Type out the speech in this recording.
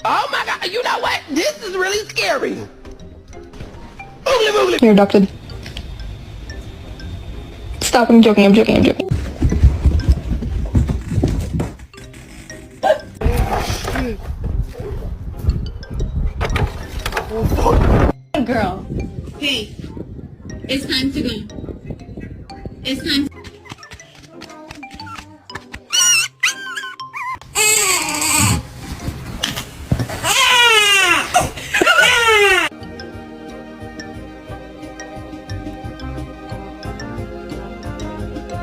Oh my god, you know what? This is really scary. Oogly boogly. You're adopted. Stop, I'm joking, I'm joking, I'm joking. Girl. Hey, it's time to go. It's time.